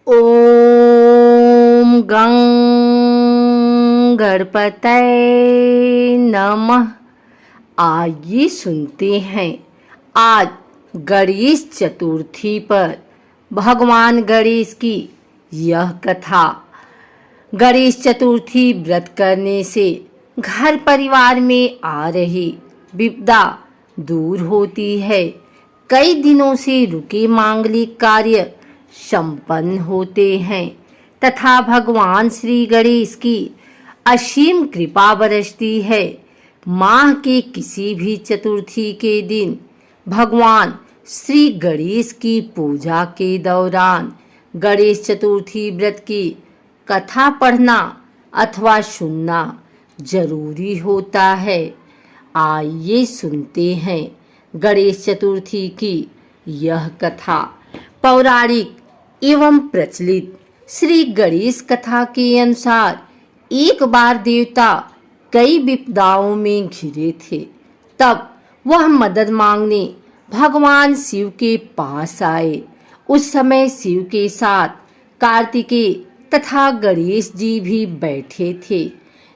ओम गं गणपतये नमः। आइए सुनते हैं आज गणेश चतुर्थी पर भगवान गणेश की यह कथा। गणेश चतुर्थी व्रत करने से घर परिवार में आ रही विपदा दूर होती है। कई दिनों से रुके मांगलिक कार्य संपन्न होते हैं तथा भगवान श्री गणेश की असीम कृपा बरसती है। माह के किसी भी चतुर्थी के दिन भगवान श्री गणेश की पूजा के दौरान गणेश चतुर्थी व्रत की कथा पढ़ना अथवा सुनना जरूरी होता है। आइए सुनते हैं गणेश चतुर्थी की यह कथा। पौराणिक एवं प्रचलित श्री गणेश कथा के अनुसार एक बार देवता कई विपदाओं में घिरे थे। तब वह मदद मांगने भगवान शिव के पास आए। उस समय शिव के साथ कार्तिकेय तथा गणेश जी भी बैठे थे।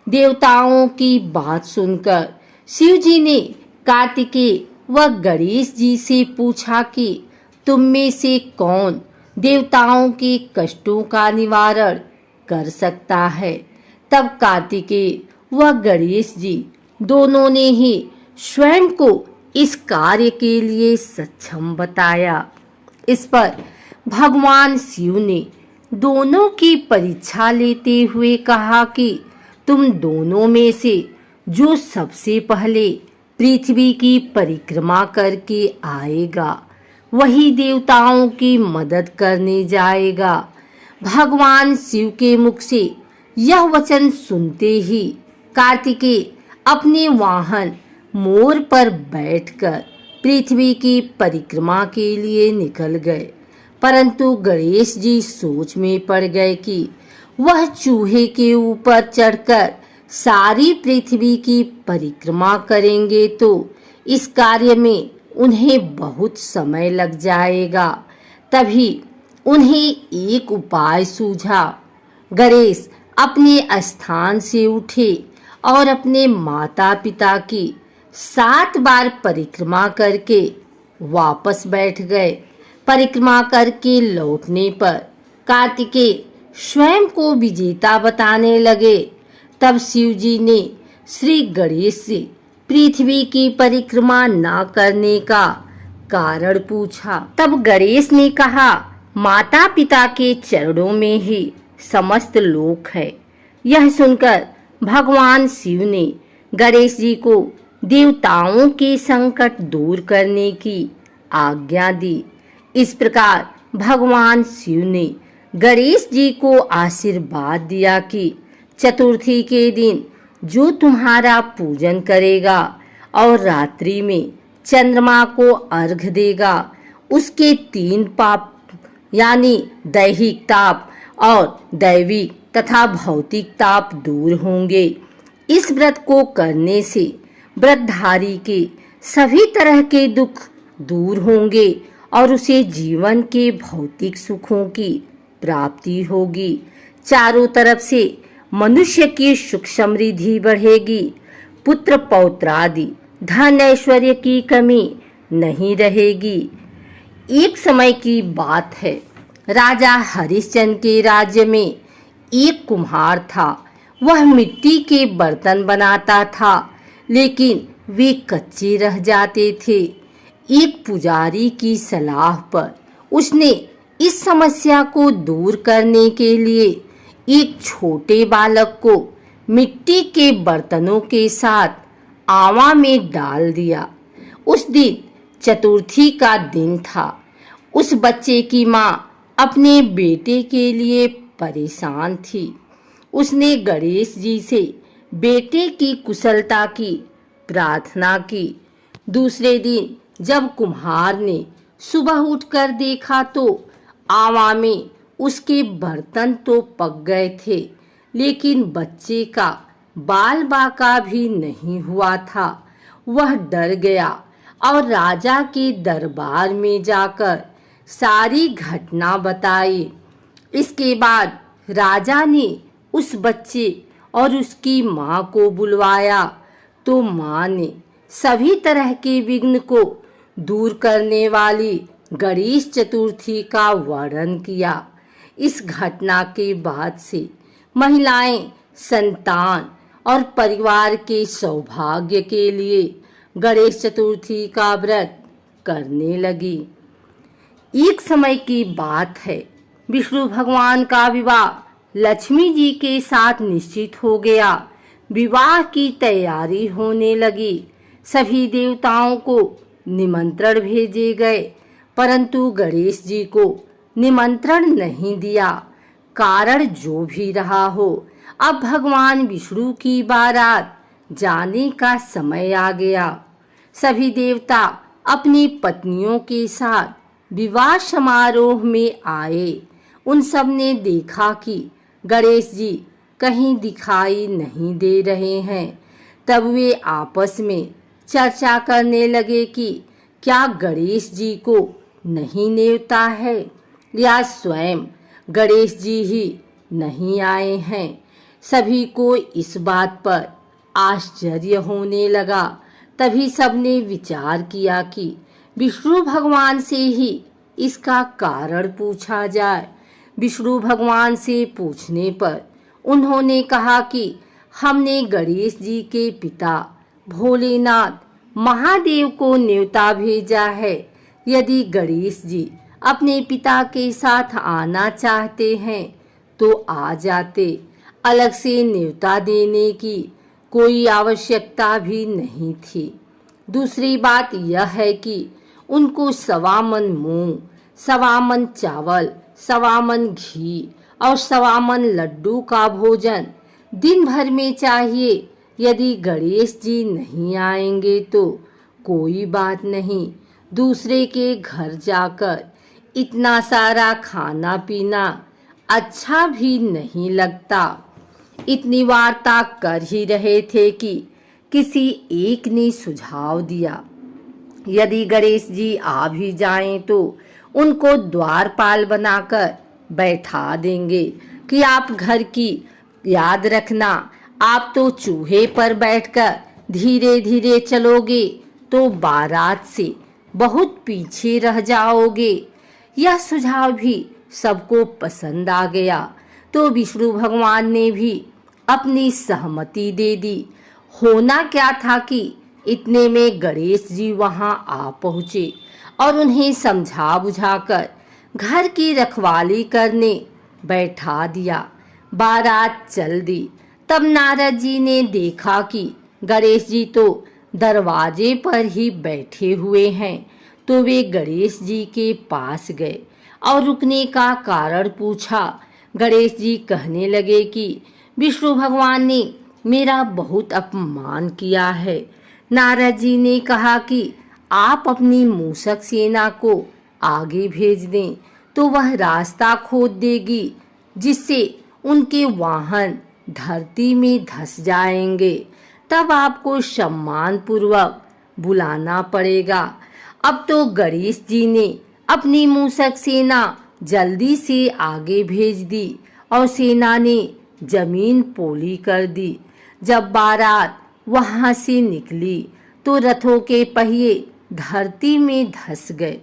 देवताओं की बात सुनकर शिव जी ने कार्तिकेय व गणेश जी से पूछा कि तुम में से कौन देवताओं के कष्टों का निवारण कर सकता है। तब कार्तिकेय व गणेश जी दोनों ने ही स्वयं को इस कार्य के लिए सक्षम बताया। इस पर भगवान शिव ने दोनों की परीक्षा लेते हुए कहा कि तुम दोनों में से जो सबसे पहले पृथ्वी की परिक्रमा करके आएगा वही देवताओं की मदद करने जाएगा। भगवान शिव के मुख से यह वचन सुनते ही कार्तिकेय अपने वाहन मोर पर बैठकर पृथ्वी की परिक्रमा के लिए निकल गए। परंतु गणेश जी सोच में पड़ गए कि वह चूहे के ऊपर चढ़कर सारी पृथ्वी की परिक्रमा करेंगे तो इस कार्य में उन्हें बहुत समय लग जाएगा। तभी उन्हें एक उपाय सूझा। गणेश अपने स्थान से उठे और अपने माता पिता की 7 बार परिक्रमा करके वापस बैठ गए। परिक्रमा करके लौटने पर कार्तिकेय स्वयं को विजेता बताने लगे। तब शिव जी ने श्री गणेश से पृथ्वी की परिक्रमा न करने का कारण पूछा। तब गणेश ने कहा, माता पिता के चरणों में ही समस्त लोक है। यह सुनकर भगवान शिव ने गणेश जी को देवताओं के संकट दूर करने की आज्ञा दी। इस प्रकार भगवान शिव ने गणेश जी को आशीर्वाद दिया कि चतुर्थी के दिन जो तुम्हारा पूजन करेगा और रात्रि में चंद्रमा को अर्घ्य देगा उसके 3 पाप यानी दैहिक ताप और दैविक तथा भौतिक ताप दूर होंगे। इस व्रत को करने से व्रतधारी के सभी तरह के दुख दूर होंगे और उसे जीवन के भौतिक सुखों की प्राप्ति होगी। चारों तरफ से मनुष्य की सुख समृद्धि बढ़ेगी। पुत्र पौत्रादि धन ऐश्वर्य की कमी नहीं रहेगी। एक समय की बात है, राजा हरिश्चंद्र के राज्य में एक कुम्हार था। वह मिट्टी के बर्तन बनाता था लेकिन वे कच्चे रह जाते थे। एक पुजारी की सलाह पर उसने इस समस्या को दूर करने के लिए एक छोटे बालक को मिट्टी के बर्तनों के साथ आवा में डाल दिया। उस दिन चतुर्थी का दिन था। उस बच्चे की माँ अपने बेटे के लिए परेशान थी। उसने गणेश जी से बेटे की कुशलता की प्रार्थना की। दूसरे दिन जब कुम्हार ने सुबह उठकर देखा तो आवा में उसके बर्तन तो पक गए थे लेकिन बच्चे का बाल बाका भी नहीं हुआ था। वह डर गया और राजा के दरबार में जाकर सारी घटना बताई। इसके बाद राजा ने उस बच्चे और उसकी माँ को बुलवाया तो माँ ने सभी तरह के विघ्न को दूर करने वाली गणेश चतुर्थी का वर्णन किया। इस घटना के बाद से महिलाएं संतान और परिवार के सौभाग्य के लिए गणेश चतुर्थी का व्रत करने लगी। एक समय की बात है, विष्णु भगवान का विवाह लक्ष्मी जी के साथ निश्चित हो गया। विवाह की तैयारी होने लगी। सभी देवताओं को निमंत्रण भेजे गए, परंतु गणेश जी को निमंत्रण नहीं दिया। कारण जो भी रहा हो, अब भगवान विष्णु की बारात जाने का समय आ गया। सभी देवता अपनी पत्नियों के साथ विवाह समारोह में आए। उन सब ने देखा कि गणेश जी कहीं दिखाई नहीं दे रहे हैं। तब वे आपस में चर्चा करने लगे कि क्या गणेश जी को नहीं नेवता है या स्वयं गणेश जी ही नहीं आए हैं। सभी को इस बात पर आश्चर्य होने लगा। तभी सबने विचार किया कि विष्णु भगवान से ही इसका कारण पूछा जाए। विष्णु भगवान से पूछने पर उन्होंने कहा कि हमने गणेश जी के पिता भोलेनाथ महादेव को न्योता भेजा है। यदि गणेश जी अपने पिता के साथ आना चाहते हैं तो आ जाते। अलग से न्योता देने की कोई आवश्यकता भी नहीं थी। दूसरी बात यह है कि उनको 1.25 मन मूंग, 1.25 मन चावल, 1.25 मन घी और 1.25 मन लड्डू का भोजन दिन भर में चाहिए। यदि गणेश जी नहीं आएंगे तो कोई बात नहीं, दूसरे के घर जाकर इतना सारा खाना पीना अच्छा भी नहीं लगता। इतनी वार्ता कर ही रहे थे कि किसी एक ने सुझाव दिया, यदि गणेश जी आ भी जाएं तो उनको द्वारपाल बनाकर बैठा देंगे कि आप घर की याद रखना। आप तो चूहे पर बैठकर धीरे धीरे चलोगे तो बारात से बहुत पीछे रह जाओगे। यह सुझाव भी सबको पसंद आ गया तो विष्णु भगवान ने भी अपनी सहमति दे दी। होना क्या था कि इतने में गणेश जी वहां आ पहुंचे और उन्हें समझा बुझाकर घर की रखवाली करने बैठा दिया। बारात चल दी। तब नारद जी ने देखा कि गणेश जी तो दरवाजे पर ही बैठे हुए हैं, तो वे गणेश जी के पास गए और रुकने का कारण पूछा। गणेश जी कहने लगे कि विष्णु भगवान ने मेरा बहुत अपमान किया है। नारद जी ने कहा कि आप अपनी मूषक सेना को आगे भेज दें तो वह रास्ता खोद देगी, जिससे उनके वाहन धरती में धंस जाएंगे। तब आपको सम्मान पूर्वक बुलाना पड़ेगा। अब तो गणेश जी ने अपनी मूषक सेना जल्दी से आगे भेज दी और सेना ने जमीन पोली कर दी। जब बारात वहां से निकली तो रथों के पहिए धरती में धंस गए।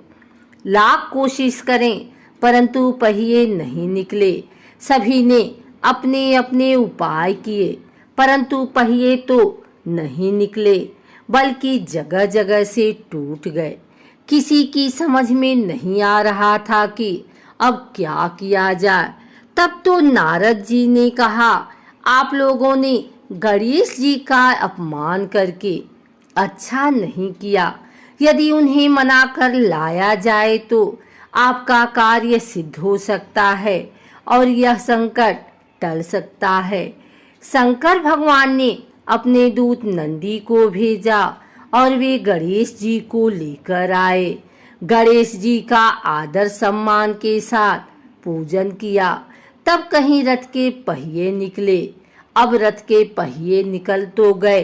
लाख कोशिश करें परंतु पहिए नहीं निकले। सभी ने अपने अपने उपाय किए परंतु पहिए तो नहीं निकले, बल्कि जगह जगह से टूट गए। किसी की समझ में नहीं आ रहा था कि अब क्या किया जाए। तब तो नारद जी ने कहा, आप लोगों ने गणेश जी का अपमान करके अच्छा नहीं किया। यदि उन्हें मना कर लाया जाए तो आपका कार्य सिद्ध हो सकता है और यह संकट टल सकता है। शंकर भगवान ने अपने दूत नंदी को भेजा और वे गणेश जी को लेकर आए। गणेश जी का आदर सम्मान के साथ पूजन किया। तब कहीं रथ के पहिए निकले। अब रथ के पहिए निकल तो गए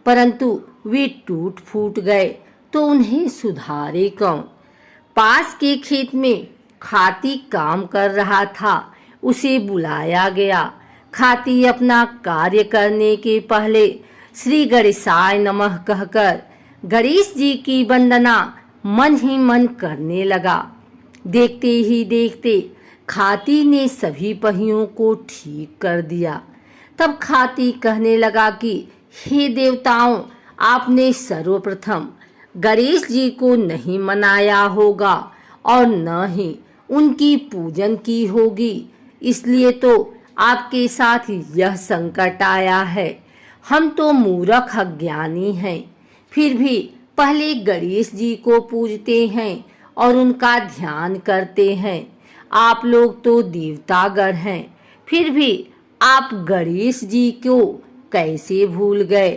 परंतु वे टूट फूट गए तो उन्हें सुधारे कौन। पास के खेत में खाती काम कर रहा था। उसे बुलाया गया। खाती अपना कार्य करने के पहले श्री गणेशाय नमः कहकर गणेश जी की वंदना मन ही मन करने लगा। देखते ही देखते खाती ने सभी पहियों को ठीक कर दिया। तब खाती कहने लगा कि हे देवताओं, आपने सर्वप्रथम गणेश जी को नहीं मनाया होगा और न ही उनकी पूजन की होगी, इसलिए तो आपके साथ यह संकट आया है। हम तो मूर्ख अज्ञानी हैं, फिर भी पहले गणेश जी को पूजते हैं और उनका ध्यान करते हैं। आप लोग तो देवतागण हैं, फिर भी आप गणेश जी को कैसे भूल गए?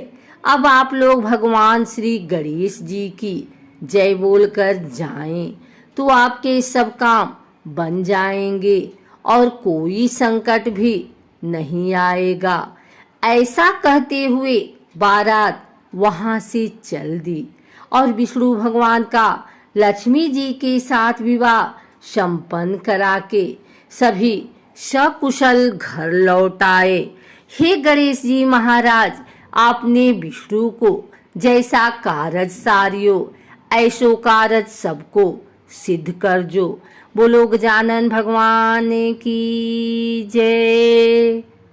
अब आप लोग भगवान श्री गणेश जी की जय बोलकर जाएं, तो आपके सब काम बन जाएंगे और कोई संकट भी नहीं आएगा। ऐसा कहते हुए बारात वहां से चल दी और विष्णु भगवान का लक्ष्मी जी के साथ विवाह संपन्न करा के सभी सकुशल घर लौट आए। हे गणेश जी महाराज, आपने विष्णु को जैसा कारज सारियो, ऐसो कारज सबको सिद्ध कर जो। बोलो गजानन भगवान की जय।